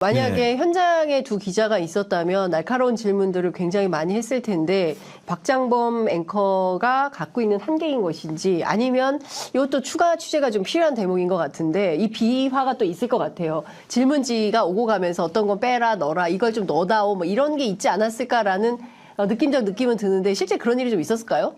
만약에 현장에 두 기자가 있었다면 날카로운 질문들을 굉장히 많이 했을 텐데 박장범 앵커가 갖고 있는 한계인 것인지 아니면 이것도 추가 취재가 좀 필요한 대목인 것 같은데 이 비화가 또 있을 것 같아요. 질문지가 오고 가면서 어떤 건 빼라 넣어라 이걸 좀 넣어다오 뭐 이런 게 있지 않았을까라는 느낌적 느낌은 드는데 실제 그런 일이 좀 있었을까요?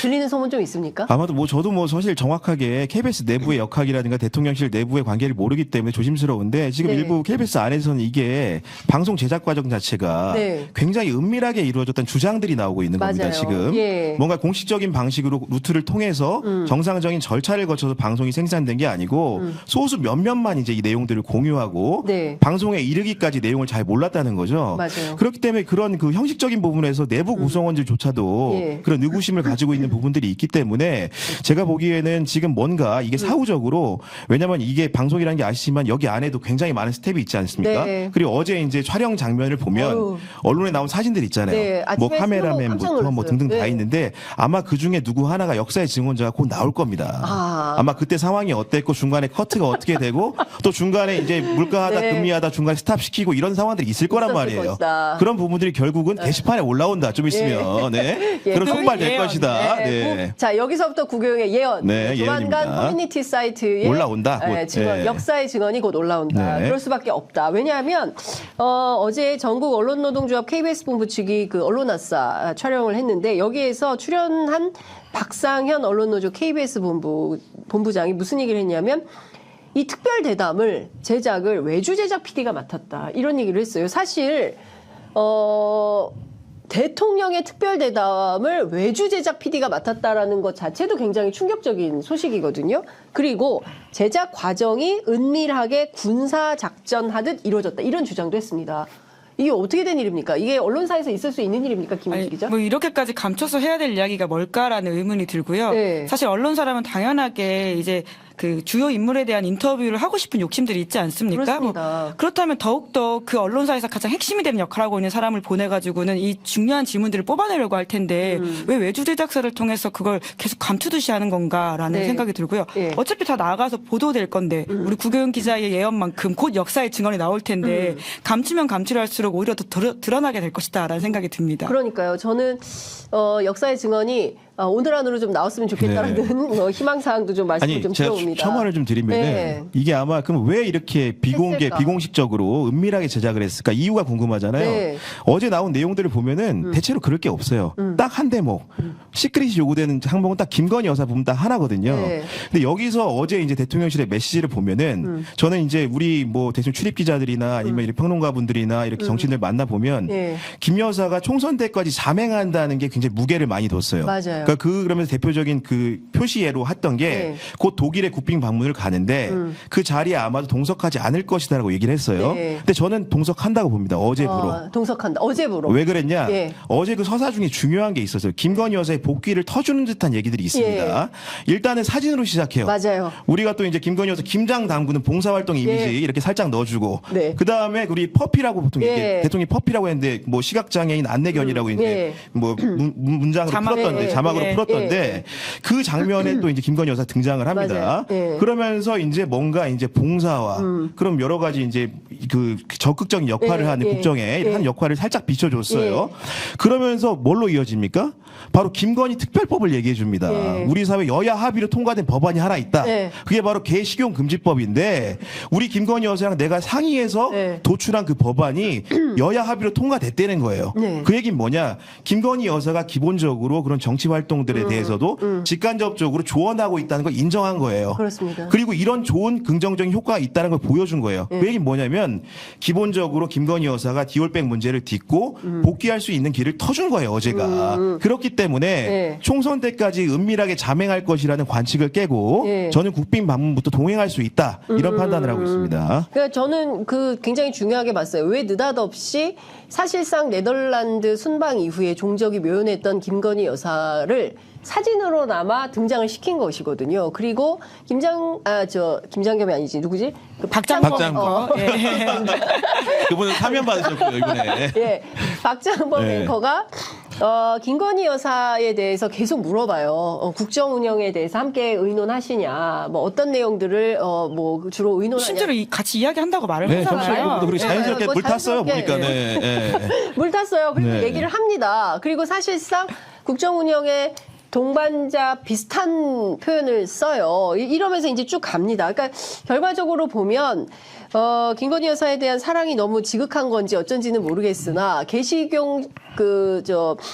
들리는 소문 좀 있습니까? 아마도 저도 사실 정확하게 KBS 내부의 역학이라든가 대통령실 내부의 관계를 모르기 때문에 조심스러운데 지금 네. 일부 KBS 안에서는 이게 방송 제작 과정 자체가 네. 굉장히 은밀하게 이루어졌다는 주장들이 나오고 있는 겁니다. 맞아요. 지금 예. 뭔가 공식적인 방식으로 루트를 통해서 정상적인 절차를 거쳐서 방송이 생산된 게 아니고 소수 몇몇만 이제 이 내용들을 공유하고 네. 방송에 이르기까지 내용을 잘 몰랐다는 거죠. 맞아요. 그렇기 때문에 그런 그 형식적인 부분에서 내부 구성원들조차도 예. 그런 의구심을 가지고 있는 부분들이 있기 때문에 제가 보기에는 지금 뭔가 이게 사후적으로 왜냐하면 이게 방송이라는 게 아시지만 여기 안에도 굉장히 많은 스텝이 있지 않습니까? 네. 그리고 어제 이제 촬영 장면을 보면 어휴. 언론에 나온 사진들 있잖아요. 네, 뭐 아침에 카메라맨부터 깜짝 뭐 등등 놀랐어요. 다 네. 있는데 아마 그 중에 누구 하나가 역사의 증언자가 곧 나올 겁니다. 아마 그때 상황이 어땠고 중간에 커트가 어떻게 되고 또 중간에 이제 물가하다 네. 금리하다 중간에 스탑시키고 이런 상황들이 있을 거란 있었을 말이에요. 것이다. 그런 부분들이 결국은 게시판에 올라온다. 좀 있으면 네. 예, 그런 속발될 예언. 것이다. 네. 자 여기서부터 구교영의 예언. 네, 조만간 예언입니다. 커뮤니티 사이트에 올라온다, 곧. 증언, 네. 역사의 증언이 곧 올라온다. 네. 그럴 수밖에 없다. 왜냐하면 어제 전국 언론노동조합 KBS 본부 측이 그 언론아싸 촬영을 했는데 여기에서 출연한 박상현 언론노조 KBS 본부장이 무슨 얘기를 했냐면 이 특별 대담을 제작을 외주 제작 PD가 맡았다. 이런 얘기를 했어요. 사실 대통령의 특별대담을 외주 제작 PD가 맡았다라는 것 자체도 굉장히 충격적인 소식이거든요. 그리고 제작 과정이 은밀하게 군사작전하듯 이루어졌다. 이런 주장도 했습니다. 이게 어떻게 된 일입니까? 이게 언론사에서 있을 수 있는 일입니까? 김은지 기자? 뭐 이렇게까지 감춰서 해야 될 이야기가 뭘까라는 의문이 들고요. 네. 사실 언론사라면 당연하게 이제 그 주요 인물에 대한 인터뷰를 하고 싶은 욕심들이 있지 않습니까? 그렇습니다. 그렇다면 더욱더 그 언론사에서 가장 핵심이 되는 역할을 하고 있는 사람을 보내가지고는 이 중요한 질문들을 뽑아내려고 할 텐데 왜 외주 제작사를 통해서 그걸 계속 감추듯이 하는 건가라는 네. 생각이 들고요. 네. 어차피 다 나가서 보도될 건데 우리 구교영 기자의 예언만큼 곧 역사의 증언이 나올 텐데 감추면 감출할수록 오히려 더 드러나게 될 것이다라는 생각이 듭니다. 그러니까요. 저는 역사의 증언이 오늘 안으로 좀 나왔으면 좋겠다라는 뭐 희망사항도 좀 말씀을 아니 좀 제가 드려봅니다. 첨언을 좀 드리면은 네. 이게 아마 그럼 왜 이렇게 했을까? 비공식적으로 은밀하게 제작을 했을까 이유가 궁금하잖아요. 네. 어제 나온 내용들을 보면은 대체로 그럴 게 없어요. 딱 한 대목 시크릿이 요구되는 항목은 딱 김건희 여사 부분 딱 하나거든요. 네. 근데 여기서 어제 이제 대통령실의 메시지를 보면은 저는 이제 우리 뭐 대충 출입 기자들이나 아니면 이렇게 평론가분들이나 이렇게 정치인들 만나 보면 네. 김 여사가 총선 때까지 자맹한다는 게 굉장히 무게를 많이 뒀어요. 맞아요. 그러니까 그러면서 대표적인 그 표시예로 했던 게 네. 곧 독일의 국빈 방문을 가는데 그 자리에 아마도 동석하지 않을 것이다라고 얘기를 했어요. 네. 근데 저는 동석한다고 봅니다. 어제부로. 동석한다. 어제부로. 왜 그랬냐? 예. 어제 그 서사 중에 중요한 게 있었어요. 김건희 여사의 복귀를 터주는 듯한 얘기들이 있습니다. 일단은 사진으로 시작해요. 맞아요. 우리가 또 이제 김건희 여사 김장 담그는 봉사활동 이미지 예. 이렇게 살짝 넣어주고 네. 그 다음에 우리 퍼피라고 보통 예. 이렇게 대통령이 퍼피라고 했는데 뭐 시각장애인 안내견이라고 이제 예. 뭐 문장으로 풀었던데 예. 자막으로 예. 풀었던데 그 장면에 또 이제 김건희 여사 등장을 합니다. 맞아요. 예. 그러면서 이제 뭔가 이제 봉사와 그럼 여러 가지 이제 그 적극적인 역할을 예. 하는 예. 국정에 예. 한 역할을 살짝 비춰줬어요. 그러면서 뭘로 이어집니까? 바로 김건희 특별법을 얘기해 줍니다. 예. 우리 사회 여야 합의로 통과된 법안이 하나 있다. 예. 그게 바로 개식용 금지법인데 우리 김건희 여사랑 내가 상의해서 예. 도출한 그 법안이 여야 합의로 통과됐다는 거예요. 네. 그 얘기는 뭐냐? 김건희 여사가 기본적으로 그런 정치 활동들에 대해서도 직간접적으로 조언하고 있다는 걸 인정한 거예요. 그렇습니다. 그리고 이런 좋은 긍정적인 효과가 있다는 걸 보여준 거예요. 그 얘기는 뭐냐면 기본적으로 김건희 여사가 디올백 문제를 딛고 복귀할 수 있는 길을 터준 거예요. 어제가. 그렇기 때문에 예. 총선 때까지 은밀하게 자맹할 것이라는 관측을 깨고 예. 저는 국빈 방문부터 동행할 수 있다. 이런 판단을 하고 있습니다. 그러니까 저는 그 굉장히 중요하게 봤어요. 왜 느닷없이 사실상 네덜란드 순방 이후에 종적이 묘연했던 김건희 여사를 사진으로나마 등장을 시킨 것이거든요. 그리고 김장겸이 아니지 누구지? 그 박장범. 그분은 사면 받으셨고요 이번에. 예, 박장범 네. 앵커가 김건희 여사에 대해서 계속 물어봐요. 국정 운영에 대해서 함께 의논하시냐, 뭐 어떤 내용들을 뭐 주로 의논하냐. 실제로 같이 이야기한다고 말을 네, 하잖아요. 정치적으로 그리고 자연스럽게 뭐 물 탔어요 자연스럽게, 보니까. 네. 물 탔어요. 그리고 네. 얘기를 합니다. 그리고 사실상 국정 운영에 동반자 비슷한 표현을 써요. 이러면서 이제 쭉 갑니다. 그러니까 결과적으로 보면 김건희 여사에 대한 사랑이 너무 지극한 건지 어쩐지는 모르겠으나 개식용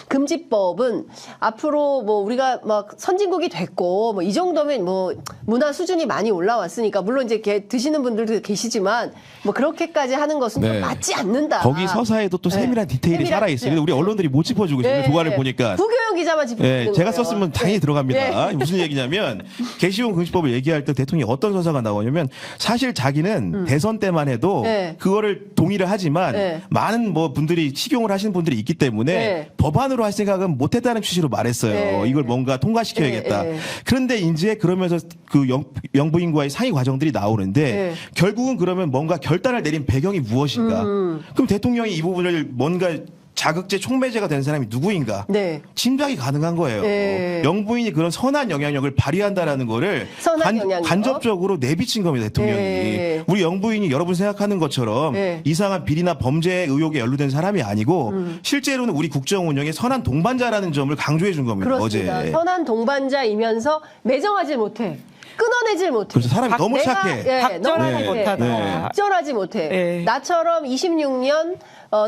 금지법은 앞으로 뭐 우리가 막 선진국이 됐고 뭐 이 정도면 뭐 문화 수준이 많이 올라왔으니까 물론 이제 드시는 분들도 계시지만 뭐 그렇게까지 하는 것은 좀 네. 맞지 않는다. 거기 서사에도 또 세밀한 디테일이 세밀한 살아 있어요. 근데 우리 언론들이 못 짚어주고 있어요. 네. 도안을 보니까. 구교영 기자만 짚어주는 네, 제가 거예요. 썼으면 당연히 들어갑니다. 무슨 얘기냐면 개시용 금지법을 얘기할 때 대통령이 어떤 서사가 나오냐면 사실 자기는 대선 때만 해도 네. 그거를 동의를 하지만 네. 많은 뭐 분들이 식용을 하시는 분들이 있기 때문에 네. 법안으로 할 생각은 못했다는 취지로 말했어요. 네. 이걸 뭔가 통과시켜야겠다. 네. 네. 그런데 이제 그러면서 그 영부인과의 상의 과정들이 나오는데 네. 결국은 그러면 뭔가 결단을 내린 배경이 무엇인가? 그럼 대통령이 이 부분을 뭔가 자극제 촉매제가 된 사람이 누구인가? 네. 짐작이 가능한 거예요. 네. 영부인이 그런 선한 영향력을 발휘한다라는 거를 선한 영향력? 간접적으로 내비친 겁니다, 대통령이. 네. 우리 영부인이 여러분 생각하는 것처럼 네. 이상한 비리나 범죄 의혹에 연루된 사람이 아니고 실제로는 우리 국정 운영의 선한 동반자라는 점을 강조해 준 겁니다, 그렇습니다. 어제. 선한 동반자이면서 매정하지 못해. 끊어내질 못해. 그래서 사람이 너무 내가, 착해. 예, 박절하지 너무 착해. 못하다. 네. 박절하지 못해. 네. 나처럼 26년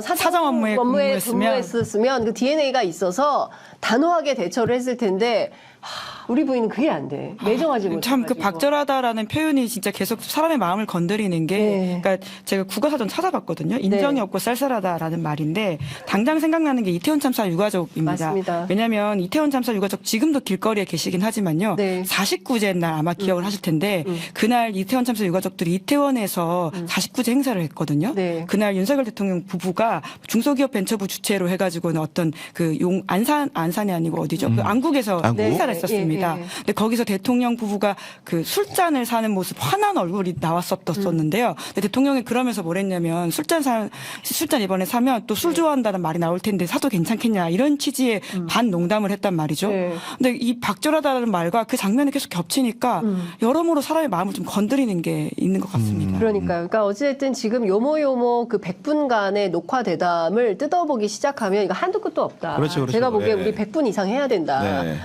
사장 업무에 근무했으면 그 DNA가 있어서 단호하게 대처를 했을 텐데 우리 부인은 그게 안 돼. 매정하지 못해. 참 그 박절하다라는 표현이 진짜 계속 사람의 마음을 건드리는 게, 네. 그러니까 제가 국어사전 찾아봤거든요. 인정이 네. 없고 쌀쌀하다라는 말인데 당장 생각나는 게 이태원 참사 유가족입니다. 맞습니다. 왜냐하면 이태원 참사 유가족 지금도 길거리에 계시긴 하지만요. 네. 49제 날 아마 기억을 하실 텐데 그날 이태원 참사 유가족들이 이태원에서 49제 행사를 했거든요. 네. 그날 윤석열 대통령 부부가 중소기업 벤처부 주최로 해가지고는 어떤 그 안산이 아니고 어디죠? 그 안국에서 안국. 행사를 네. 했었습니다. 예, 예. 근데 거기서 대통령 부부가 그 술잔을 사는 모습 환한 얼굴이 나왔었는데요. 근데 대통령이 그러면서 뭐랬냐면 술잔 이번에 사면 또 술 좋아한다는 말이 나올 텐데 사도 괜찮겠냐 이런 취지의 반 농담을 했단 말이죠. 네. 근데 이 박절하다는 말과 그 장면이 계속 겹치니까 여러모로 사람의 마음을 좀 건드리는 게 있는 것 같습니다. 그러니까요. 그러니까 어찌됐든 지금 요모요모 그 100분간의 녹화 대담을 뜯어보기 시작하면 이거 한두 끝도 없다. 그렇죠, 그렇죠. 제가 보기에 네. 우리 100분 이상 해야 된다. 네.